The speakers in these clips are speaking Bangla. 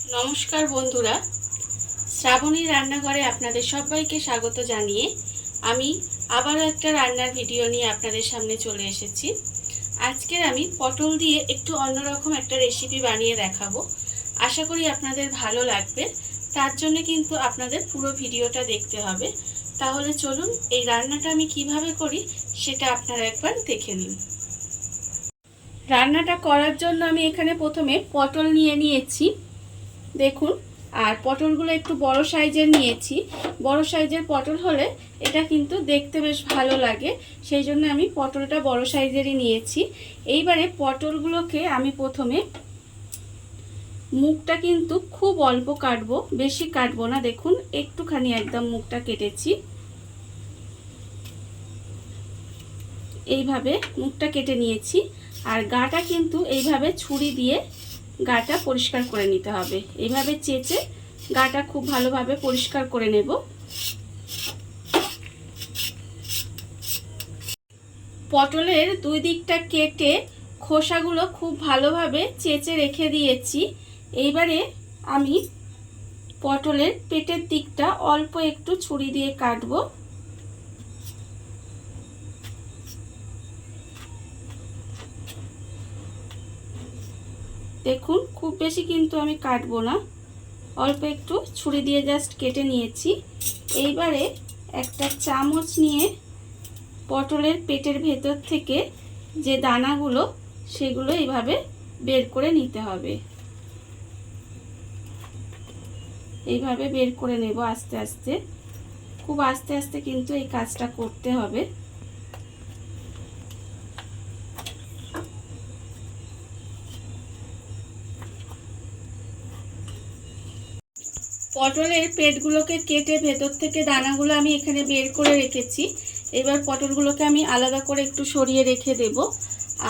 নমস্কার বন্ধুরা, শ্রাবণী রান্নাঘরে আপনাদের সবাইকে স্বাগত জানিয়ে আমি আবারও একটা রান্নার ভিডিও নিয়ে আপনাদের সামনে চলে এসেছি। আজকের আমি পটল দিয়ে একটু অন্যরকম একটা রেসিপি বানিয়ে দেখাবো। আশা করি আপনাদের ভালো লাগবে। তার জন্য কিন্তু আপনাদের পুরো ভিডিওটা দেখতে হবে। তাহলে চলুন এই রান্নাটা আমি কিভাবে করি সেটা আপনারা একবার দেখে নিন। রান্নাটা করার জন্য আমি এখানে প্রথমে পটল নিয়েছি দেখুন। আর পটলগুলো একটু বড় সাইজের নিয়েছি। বড় সাইজের পটল হলে এটা কিন্তু দেখতে বেশ ভালো লাগে, সেই জন্য আমি পটলটা বড় সাইজেরই নিয়েছি। এইবারে পটলগুলোকে আমি প্রথমে মুখটা কিন্তু খুব অল্প কাটবো, বেশি কাটবো না। দেখুন একটুখানি একদম মুখটা কেটেছি। এইভাবে মুখটা কেটে নিয়েছি। আর গাটা কিন্তু এইভাবে ছুরি দিয়ে গাটা পরিষ্কার করে নিতে হবে। এইভাবে চেঁচে গাটা খুব ভালোভাবে পরিষ্কার করে নেব। পটলের দুই দিকটা কেটে খোসাগুলো খুব ভালোভাবে চেঁচে রেখে দিয়েছি। এইবারে আমি পটলের পেটের দিকটা অল্প একটু ছুরি দিয়ে কাটবো। দেখুন খুব বেশি কিন্তু আমি কাটবো না, অল্প একটু ছুরি দিয়ে জাস্ট কেটে নিয়েছি। এইবারে একটা চামচ নিয়ে পটলের পেটের ভেতর থেকে যে দানাগুলো সেগুলো এইভাবে বের করে নিতে হবে। এইভাবে বের করে নেব আস্তে আস্তে, খুব আস্তে আস্তে কিন্তু এই কাজটা করতে হবে। পটলের পেটগুলোকে কেটে ভেতর থেকে দানাগুলো আমি এখানে বের করে রেখেছি। এবার পটলগুলোকে আমি আলাদা করে একটু সরিয়ে রেখে দেব।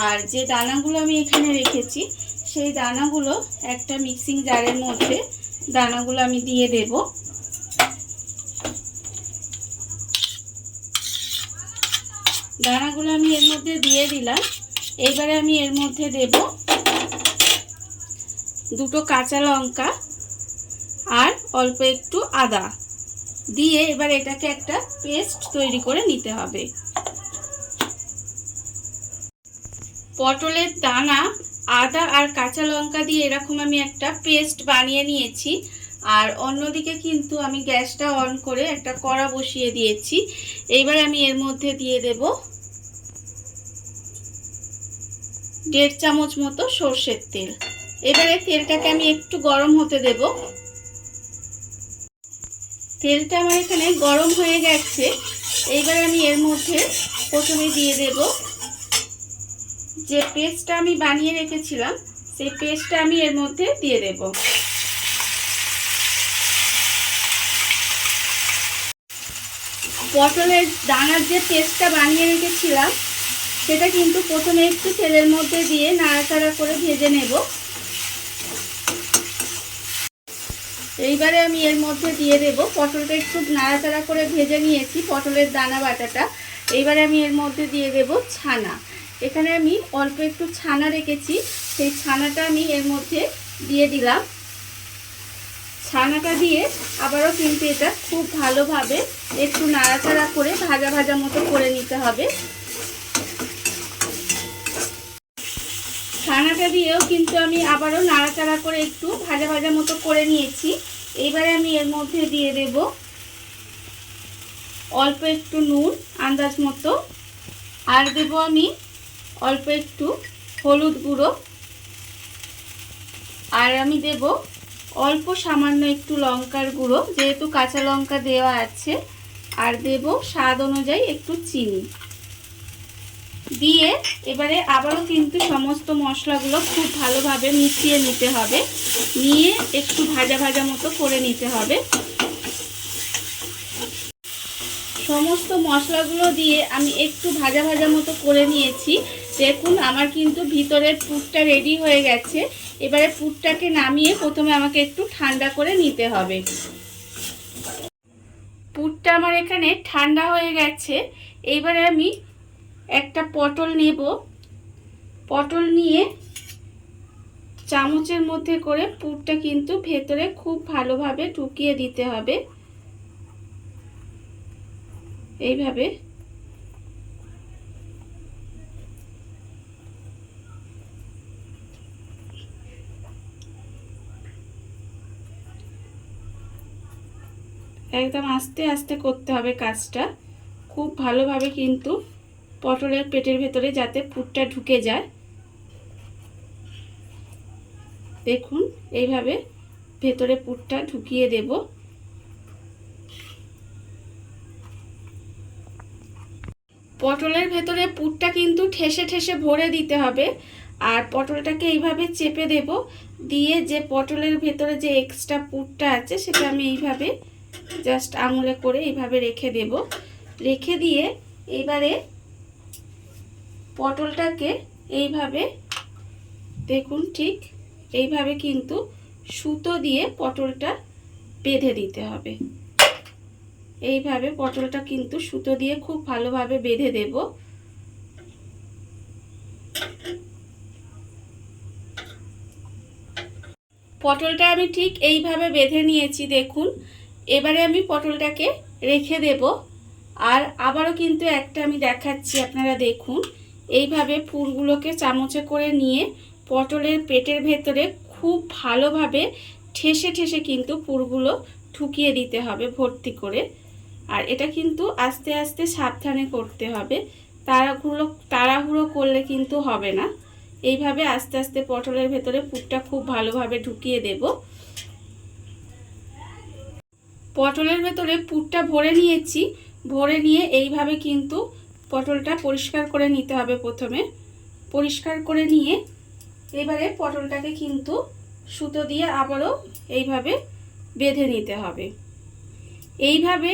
আর যে দানাগুলো আমি এখানে রেখেছি সেই দানাগুলো একটা মিক্সিং জারের মধ্যে দানাগুলো আমি দিয়ে দেব। দানাগুলো আমি এর মধ্যে দিয়ে দিলাম। এইবারে আমি এর মধ্যে দেব দুটো কাঁচা লঙ্কা আর অল্প একটু আদা দিয়ে এবার এটাকে একটা পেস্ট তৈরি করে নিতে হবে। পটলের দানা, আদা আর কাঁচা লঙ্কা দিয়ে এরকম আমি একটা পেস্ট বানিয়ে নিয়েছি। আর অন্যদিকে কিন্তু আমি গ্যাসটা অন করে একটা কড়া বসিয়ে দিয়েছি। এইবার আমি এর মধ্যে দিয়ে দেব 1.5 চামচ মতো সর্ষের তেল। এবারে তেলটাকে আমি একটু গরম হতে দেব। তেলটা আমার এখানে গরম হয়ে গেছে। এইবার আমি এর মধ্যে প্রথমে দিয়ে দেব যে পেস্টটা আমি বানিয়ে রেখেছিলাম, সেই পেস্টটা আমি এর মধ্যে দিয়ে দেব। পটলের দানার যে পেস্টটা বানিয়ে রেখেছিলাম সেটা কিন্তু প্রথমে একটু তেলের মধ্যে দিয়ে নাড়াচাড়া করে ভেজে নেব। এইবারে আমি এর মধ্যে দিয়ে দেব, পটলটা একটু নাড়াচাড়া করে ভেজে নিয়েছি পটলের দানা বাটাটা। এইবারে আমি এর মধ্যে দিয়ে দেব ছানা। এখানে আমি অল্প একটু ছানা রেখেছি, সেই ছানাটা আমি এর মধ্যে দিয়ে দিলাম। ছানাটা দিয়ে আবারও কিন্তু এটা খুব ভালোভাবে একটু নাড়াচাড়া করে ভাজা ভাজা মতো করে নিতে হবে। ছানাটা দিয়েও কিন্তু আমি আবারও নাড়াচাড়া করে একটু ভাজা ভাজা মতো করে নিয়েছি। এইবারে আমি এর মধ্যে দিয়ে দেব অল্প একটু নুন আন্দাজ মতো, আর দেব আমি অল্প একটু হলুদ গুঁড়ো, আর আমি দেব অল্প সামান্য একটু লঙ্কার গুঁড়ো, যেহেতু কাঁচা লঙ্কা দেওয়া আছে। আর দেব স্বাদ অনুযায়ী একটু চিনি দিয়ে এবারে আবারও কিন্তু সমস্ত মশলাগুলো খুব ভালোভাবে মিশিয়ে নিতে হবে। নিয়ে একটু ভাজা ভাজা মতো করে নিতে হবে। সমস্ত মশলাগুলো দিয়ে আমি একটু ভাজা ভাজা মতো করে নিয়েছি। দেখুন আমার কিন্তু ভিতরের পুরটা রেডি হয়ে গেছে। এবারে পুরটাকে নামিয়ে প্রথমে আমাকে একটু ঠান্ডা করে নিতে হবে। পুরটা আমার এখানে ঠান্ডা হয়ে গেছে। এইবারে আমি একটা পটল নেব। পটল নিয়ে চামচের মধ্যে করে পুরটা কিন্তু ভেতরে খুব ভালোভাবে ঢুকিয়ে দিতে হবে। এইভাবে একদম আস্তে আস্তে করতে হবে কাজটা, খুব ভালোভাবে কিন্তু পটলের পেটের ভেতরে যাতে পুরটা ঢুকে যায়। দেখুন এইভাবে ভেতরে পুরটা ঢুকিয়ে দেব। পটলের ভেতরে পুরটা কিন্তু ঠেসে ঠেসে ভরে দিতে হবে। আর পটলটাকে এইভাবে চেপে দেব, দিয়ে যে পটলের ভেতরে যে এক্সট্রা পুরটা আছে সেটা আমি এইভাবে জাস্ট আঙুলে করে এইভাবে রেখে দেব। রেখে দিয়ে এবারে পটলটাকে এইভাবে দেখুন ঠিক এইভাবে কিন্তু সুতো দিয়ে পটলটা বেঁধে দিতে হবে। এইভাবে পটলটা কিন্তু সুতো দিয়ে খুব ভালোভাবে বেঁধে দেব। পটলটা আমি ঠিক এইভাবে বেঁধে নিয়েছি দেখুন। এবারে আমি পটলটাকে রেখে দেব। আর আবারও কিন্তু একটা আমি দেখাচ্ছি, আপনারা দেখুন। এইভাবে পুরগুলোকে চামচে করে নিয়ে পটলের পেটের ভেতরে খুব ভালোভাবে ঠেসে ঠেসে কিন্তু পুরগুলো ঢুকিয়ে দিতে হবে ভর্তি করে। আর এটা কিন্তু আস্তে আস্তে সাবধানে করতে হবে, তাড়াহুড়ো করলে কিন্তু হবে না। এইভাবে আস্তে আস্তে পটলের ভেতরে পুরটা খুব ভালোভাবে ঢুকিয়ে দেব। পটলের ভেতরে পুরটা ভরে নিয়েছি। ভরে নিয়ে এইভাবে কিন্তু পটলটা পরিষ্কার করে নিতে হবে। প্রথমে পরিষ্কার করে নিয়ে এবারে পটলটাকে কিন্তু সুতো দিয়ে আবারও এইভাবে বেঁধে নিতে হবে। এইভাবে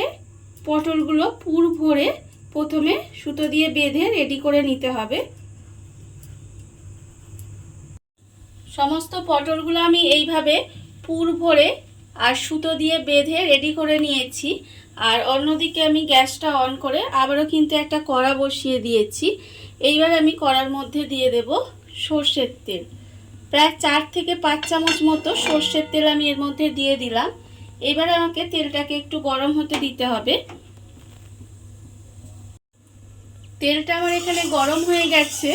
পটলগুলো পুর ভরে প্রথমে সুতো দিয়ে বেঁধে রেডি করে নিতে হবে। সমস্ত পটলগুলো আমি এইভাবে পুর ভরে আর সুতো দিয়ে বেঁধে রেডি করে নিয়েছি। আর অন্যদিকে আমি গ্যাসটা অন করে আবারও কিন্তু একটা কড়া বসিয়ে দিয়েছি। এইবার আমি কড়ার মধ্যে দিয়ে দেব সর্ষের তেল। প্রায় 4 থেকে 5 চামচ মতো সর্ষের তেল আমি এর মধ্যে দিয়ে দিলাম। এবার আমাকে তেলটাকে একটু গরম হতে দিতে হবে। তেলটা আমার এখানে গরম হয়ে গেছে।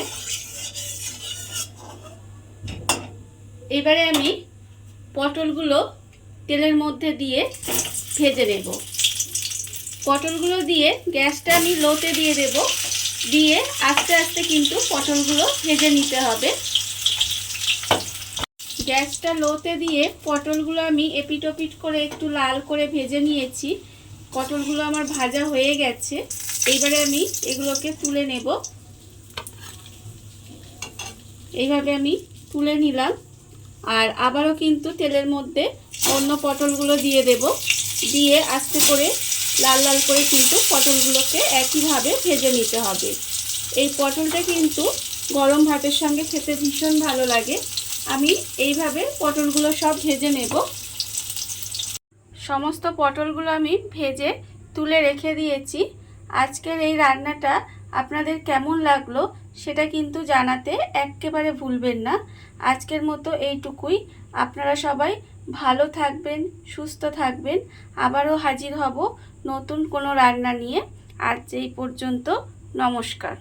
এবারে আমি পটলগুলো তেলের মধ্যে দিয়ে ভেজে নেব। পটলগুলো দিয়ে গ্যাসটা আমি লোতে দিয়ে দেব। দিয়ে আস্তে আস্তে কিন্তু পটলগুলো ভেজে নিতে হবে। গ্যাসটা লোতে দিয়ে পটলগুলো আমি এপিট ওপিট করে একটু লাল করে ভেজে নিয়েছি। পটলগুলো আমার ভাজা হয়ে গেছে। এইবারে আমি এগুলোকে তুলে নেব। এইভাবে আমি তুলে নিলাম। আর আবারও কিন্তু তেলের মধ্যে অন্য পটলগুলো দিয়ে দেব। দিয়ে আস্তে করে লাল লাল করে কিন্তু পটলগুলোকে একইভাবে ভেজে নিতে হবে। এই পটলটা কিন্তু গরম ভাতের সঙ্গে খেতে ভীষণ ভালো লাগে। আমি এইভাবে পটলগুলো সব ভেজে নেব। সমস্ত পটলগুলো আমি ভেজে তুলে রেখে দিয়েছি। আজকের এই রান্নাটা আপনাদের কেমন লাগলো সেটা কিন্তু জানাতে একেবারে ভুলবেন না। আজকের মতো এইটুকুই। আপনারা সবাই ভালো থাকবেন, সুস্থ থাকবেন। আবারও হাজির হব নতুন কোনো রান্না নিয়ে। আজ এই পর্যন্ত, নমস্কার।